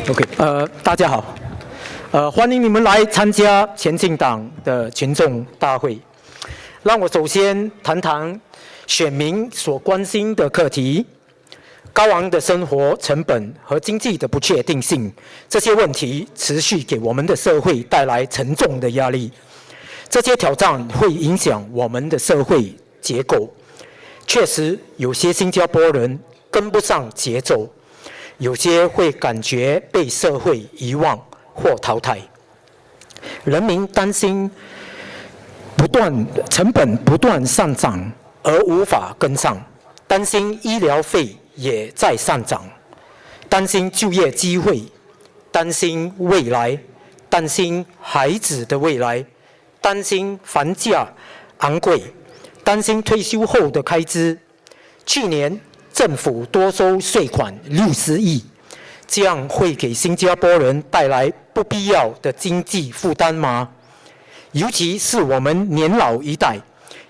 OK， 大家好，欢迎你们来参加前进党的群众大会。让我首先谈谈选民所关心的课题。高昂的生活成本和经济的不确定性，这些问题持续给我们的社会带来沉重的压力。这些挑战会影响我们的社会结构。确实，有些新加坡人跟不上节奏，有些会感觉被社会遗忘或淘汰。人民担心成本不断上涨而无法跟上，担心医疗费也在上涨，担心就业机会，担心未来，担心孩子的未来，担心房价昂贵，担心退休后的开支。去年政府多收税款60亿，这样会给新加坡人带来不必要的经济负担吗？尤其是我们年老一代，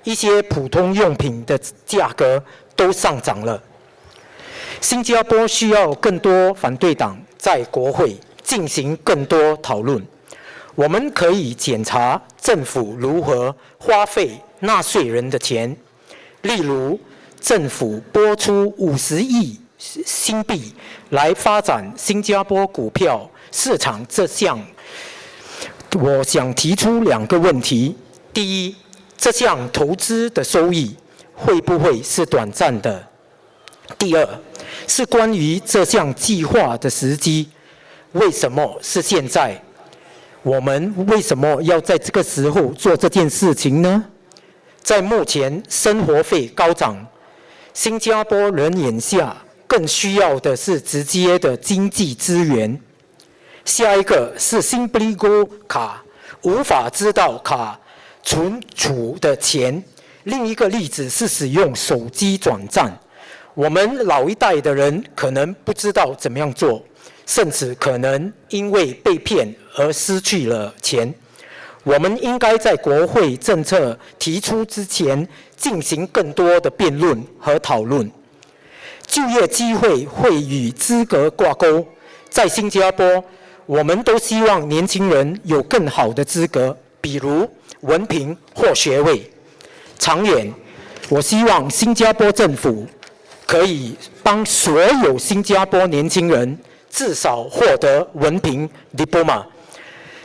一些普通用品的价格都上涨了。新加坡需要更多反对党在国会进行更多讨论。我们可以检查政府如何花费纳税人的钱，例如政府拨出50亿新币来发展新加坡股票市场这项。我想提出2个问题：第一，这项投资的收益会不会是短暂的？第二，是关于这项计划的时机，为什么是现在？我们为什么要在这个时候做这件事情呢？在目前生活费高涨，新加坡人眼下更需要的是直接的经济资源。下一个是 Simpligo 卡，无法知道卡存储的钱。另一个例子是使用手机转账。我们老一代的人可能不知道怎么样做，甚至可能因为被骗而失去了钱。我们应该在国会政策提出之前进行更多的辩论和讨论。就业机会会与资格挂钩，在新加坡，我们都希望年轻人有更好的资格，比如文凭或学位。长远，我希望新加坡政府可以帮所有新加坡年轻人至少获得文凭 diploma。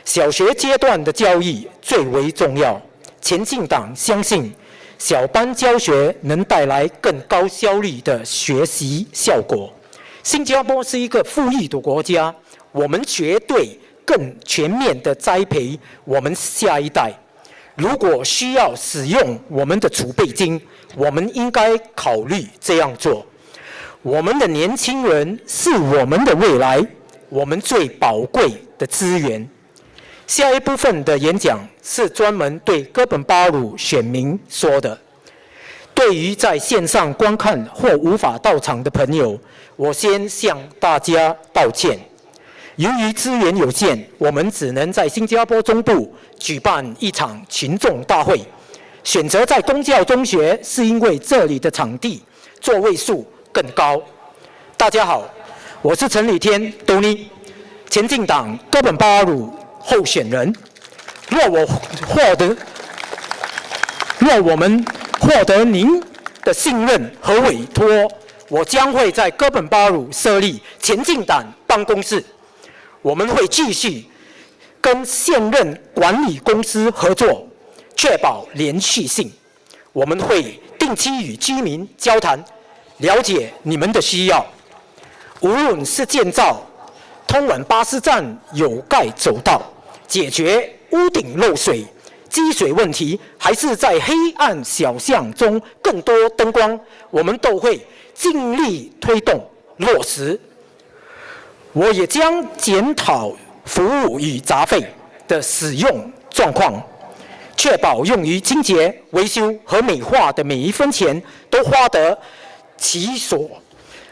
小学阶段的教育最为重要。前进党相信，小班教学能带来更高效率的学习效果。新加坡是一个富裕的国家，我们绝对更全面地栽培我们下一代。如果需要使用我们的储备金，我们应该考虑这样做。我们的年轻人是我们的未来，我们最宝贵的资源。下一部分的演讲是专门对哥本巴鲁选民说的。对于在线上观看或无法到场的朋友，我先向大家道歉。由于资源有限，我们只能在新加坡中部举办一场群众大会。选择在公教中学是因为这里的场地座位数更高。大家好，我是陈礼天 Tony， 前进党哥本巴鲁候选人。若我们获得您的信任和委托，我将会在哥本巴鲁设立前进党办公室。我们会继续跟现任管理公司合作，确保连续性。我们会定期与居民交谈，了解你们的需要。无论是建造通往巴士站有盖走道，解决屋顶漏水、积水问题，还是在黑暗小巷中更多灯光，我们都会尽力推动落实。我也将检讨服务与杂费的使用状况，确保用于清洁、维修和美化的每一分钱都花得其所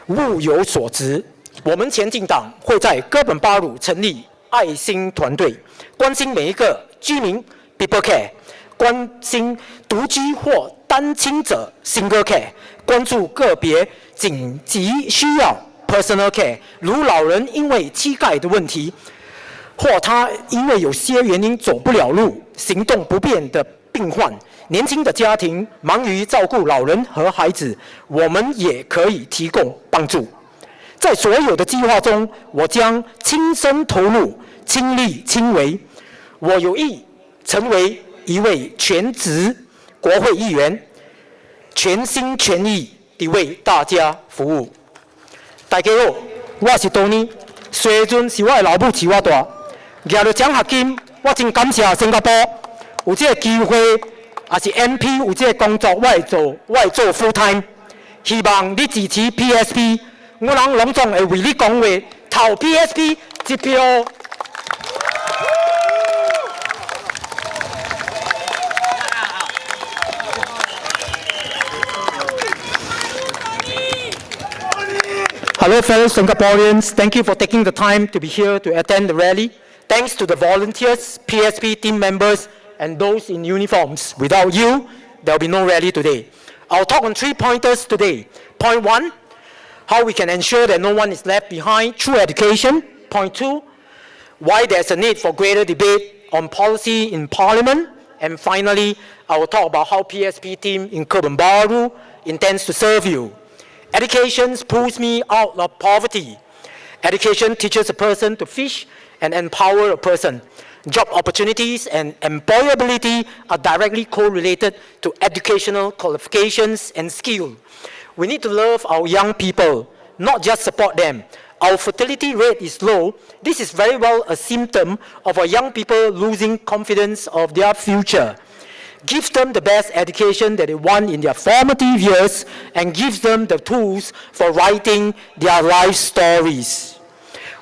物有所值。我们前进党会在哥本巴鲁成立爱心团队，关心每一个居民 people care， 关心独居或单亲者 single care， 关注个别紧急需要 personal care， 如老人因为膝盖的问题，或他因为有些原因走不了路、行动不便的病患，年轻的家庭忙于照顾老人和孩子，我们也可以提供帮助。在所有的计划中，我将亲身投入、亲力亲为。我有意成为一位全职国会议员，全心全意地为大家服务。大家好，我是 Tony， 虽然是我的老母饲我大，拿到奖学金，我真感谢新加坡有这个机会，也是 MP 有这个工作，我会做 full time。希望你支持 PSP， 我人隆重会为你讲话，投 PSP 一票。Hello, fellow Singaporeans. Thank you for taking the time to be here to attend the rally. Thanks to the volunteers, PSP team members, and those in uniforms. Without you, there will be no rally today. I'll talk on 3 pointers today. Point 1, how we can ensure that no one is left behind through education. Point 2, why there's a need for greater debate on policy in Parliament. And finally, I will talk about how PSP team in Kebun Baru intends to serve you. Education pulls me out of poverty. Education teaches a person to fish and empower a person. Job opportunities and employability are directly correlated to educational qualifications and skill. We need to love our young people, not just support them. Our fertility rate is low. This is very well a symptom of our young people losing confidence of their future. Give them the best education that they want in their formative years and gives them the tools for writing their life stories.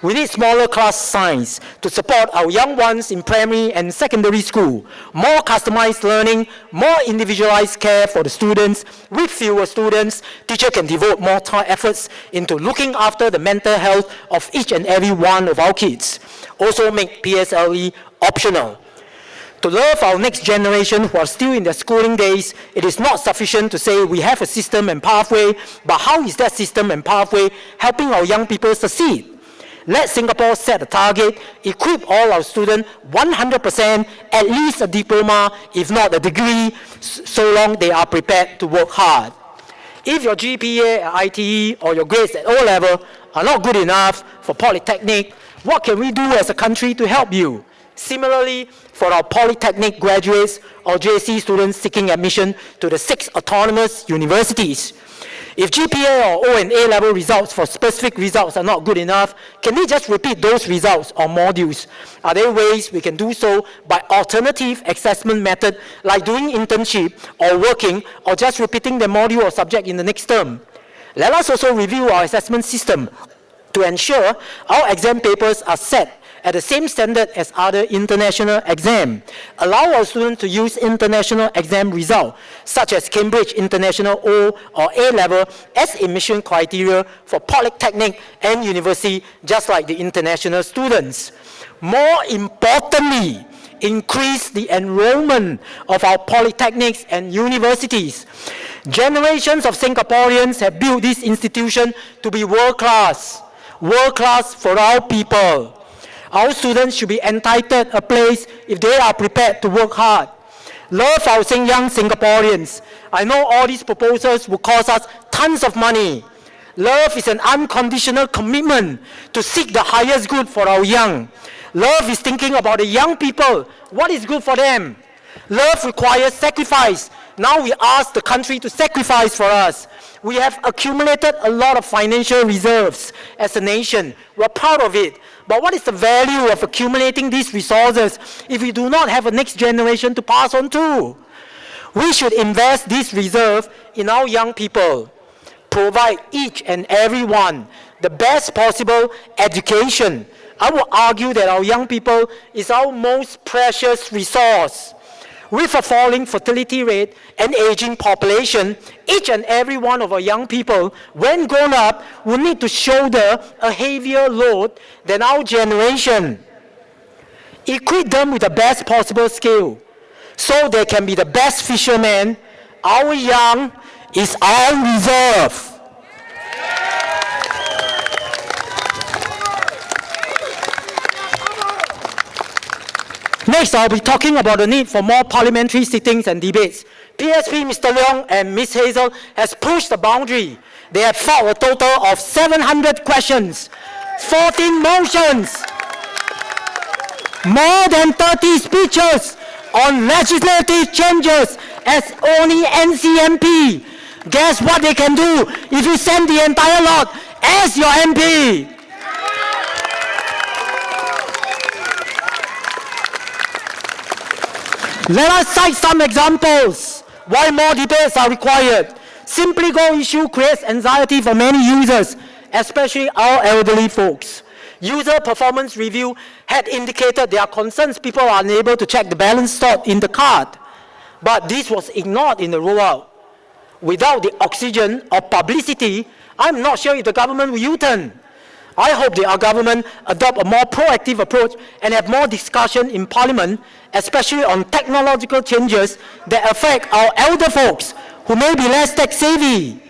We need smaller class size to support our young ones in primary and secondary school. More customized learning, more individualized care for the students. With fewer students, teachers can devote more time efforts into looking after the mental health of each and every one of our kids. Also make PSLE optional. To love our next generation who are still in their schooling days, it is not sufficient to say we have a system and pathway, but how is that system and pathway helping our young people succeed? Let Singapore set a target, equip all our students 100%, at least a diploma, if not a degree, so long they are prepared to work hard. If your GPA at ITE or your grades at O-level are not good enough for Polytechnic, what can we do as a country to help you? Similarly, for our Polytechnic graduates or JC students seeking admission to the 6 autonomous universities, if GPA or O and A level results for specific results are not good enough, can we just repeat those results or modules? Are there ways we can do so by alternative assessment method like doing internship or working or just repeating the module or subject in the next term? Let us also review our assessment system to ensure our exam papers are set at the same standard as other international exams. Allow our students to use international exam results, such as Cambridge International O or A level, as admission criteria for Polytechnic and university, just like the international students. More importantly, increase the enrollment of our polytechnics and universities. Generations of Singaporeans have built this institution to be world-class for our people. Our students should be entitled a place if they are prepared to work hard. Love our young Singaporeans. I know all these proposals will cost us tons of money. Love is an unconditional commitment to seek the highest good for our young. Love is thinking about the young people, what is good for them. Love requires sacrifice. Now we ask the country to sacrifice for us. We have accumulated a lot of financial reserves as a nation. We're proud of it. But what is the value of accumulating these resources if we do not have a next generation to pass on to? We should invest this reserve in our young people. Provide each and every one the best possible education. I would argue that our young people is our most precious resource. With a falling fertility rate and aging population, each and every one of our young people, when grown up, will need to shoulder a heavier load than our generation. Equip them with the best possible skill, so they can be the best fishermen, our young is our reserve. Next, I'll be talking about the need for more parliamentary sittings and debates. PSP, Mr. Leong and Ms. Hazel has pushed the boundary. They have filed a total of 700 questions, 14 motions, more than 30 speeches on legislative changes as only NCMP. Guess what they can do if you send the entire lot as your MP? Let us cite some examples why more debates are required. Simply Go issue creates anxiety for many users, especially our elderly folks. User performance review had indicated there are concerns people are unable to check the balance stored in the card. But this was ignored in the rollout. Without the oxygen of publicity, I'm not sure if the government will U-turn. I hope the government adopt a more proactive approach and have more discussion in Parliament, especially on technological changes that affect our elder folks who may be less tech-savvy.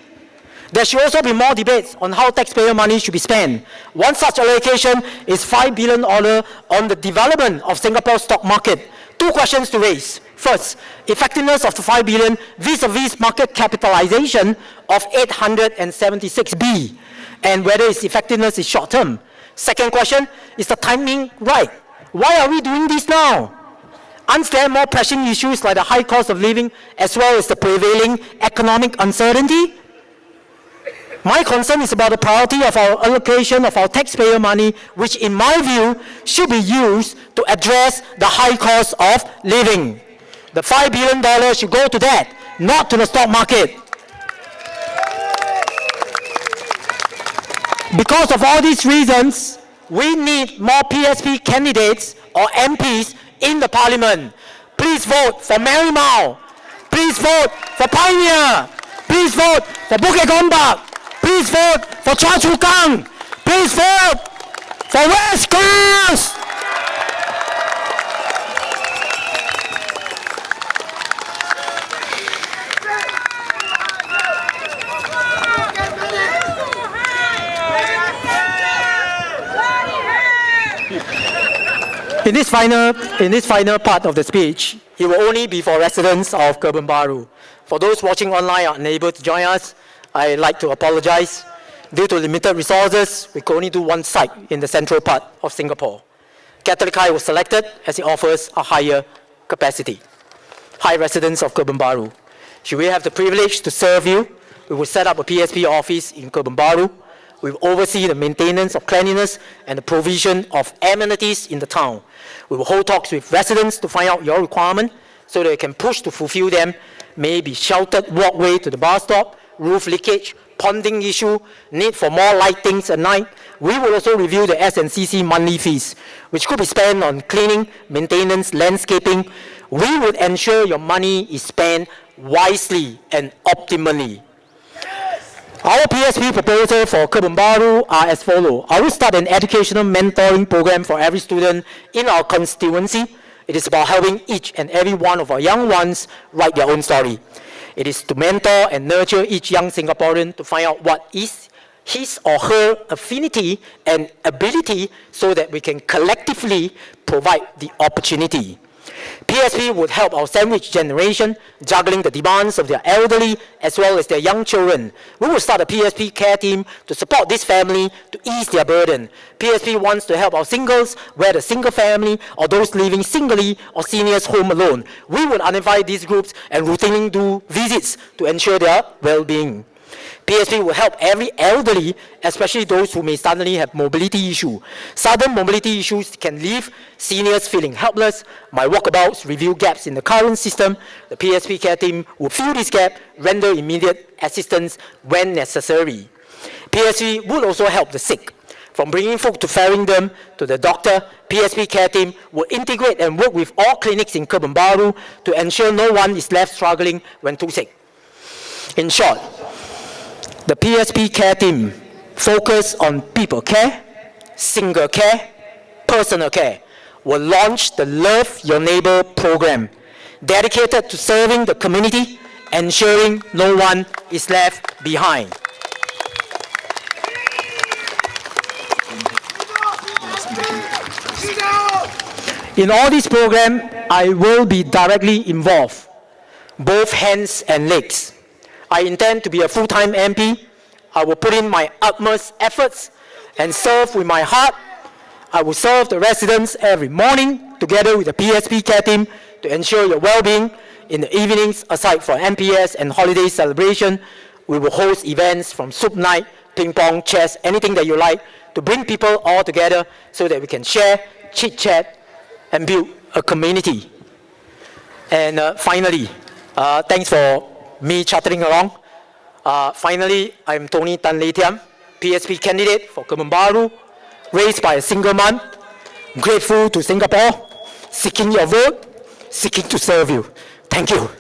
There should also be more debates on how taxpayer money should be spent. One such allocation is $5 billion on the development of Singapore's stock market. Two questions to raise. First, effectiveness of the $5 billion vis-a-vis market capitalization of 876 B, and whether its effectiveness is short-term. Second question, is the timing right? Why are we doing this now? Aren't there more pressing issues like the high cost of living as well as the prevailing economic uncertainty? My concern is about the priority of our allocation of our taxpayer money, which in my view should be used to address the high cost of living. The $5 billion should go to that, not to the stock market. Because of all these reasons, we need more PSP candidates or MPs in the Parliament. Please vote for Marymount. Please vote for Pioneer. Please vote for Bukit Gombak. Please vote for Choa Chu Kang. Please vote for West Coast. In this final part of the speech, it will only be for residents of Kebun Baru. For those watching online are unable to join us, I'd like to apologize. Due to limited resources, we could only do one site in the central part of Singapore. Catholic High was selected as it offers a higher capacity. Hi, residents of Kebun Baru. Should we have the privilege to serve you, we will set up a PSP office in Kebun Baru. We will oversee the maintenance of cleanliness and the provision of amenities in the town. We will hold talks with residents to find out your requirement so that they can push to fulfill them. Maybe sheltered walkway to the bus stop, roof leakage, ponding issue, need for more lightings at night. We will also review the S&CC monthly fees, which could be spent on cleaning, maintenance, landscaping. We would ensure your money is spent wisely and optimally. Our PSP proposal for Kebun Baru are as follows. I will start an educational mentoring program for every student in our constituency. It is about helping each and every one of our young ones write their own story. It is to mentor and nurture each young Singaporean to find out what is his or her affinity and ability so that we can collectively provide the opportunity. PSP would help our sandwich generation, juggling the demands of their elderly as well as their young children. We will start a PSP care team to support this family to ease their burden. PSP wants to help our singles, whether single family or those living singly or seniors home alone. We will identify these groups and routinely do visits to ensure their well-being. PSP will help every elderly, especially those who may suddenly have mobility issue. Sudden mobility issues can leave seniors feeling helpless. My walkabouts reveal gaps in the current system. The PSP care team will fill this gap, render immediate assistance when necessary. PSP will also help the sick. From bringing folk to ferrying them to the doctor, PSP care team will integrate and work with all clinics in Kebun Baru to ensure no one is left struggling when too sick. In short, the PSP care team focus on people care, single care, personal care, will launch the Love Your Neighbor program, dedicated to serving the community ensuring no one is left behind. In all this program, I will be directly involved, both hands and legs. I intend to be a full-time MP. I will put in my utmost efforts and serve with my heart. I will serve the residents every morning together with the PSP care team to ensure your well-being. In the evenings, aside from MPS and holiday celebration, we will host events from soup night, ping pong, chess, anything that you like, to bring people all together so that we can share, chit-chat, and build a community. And finally, thanks for me chattering along. Finally, I'm Tony Tan Lei Thiam, PSP candidate for Kebun Baru, raised by a single mom, grateful to Singapore, seeking your vote, seeking to serve you. Thank you.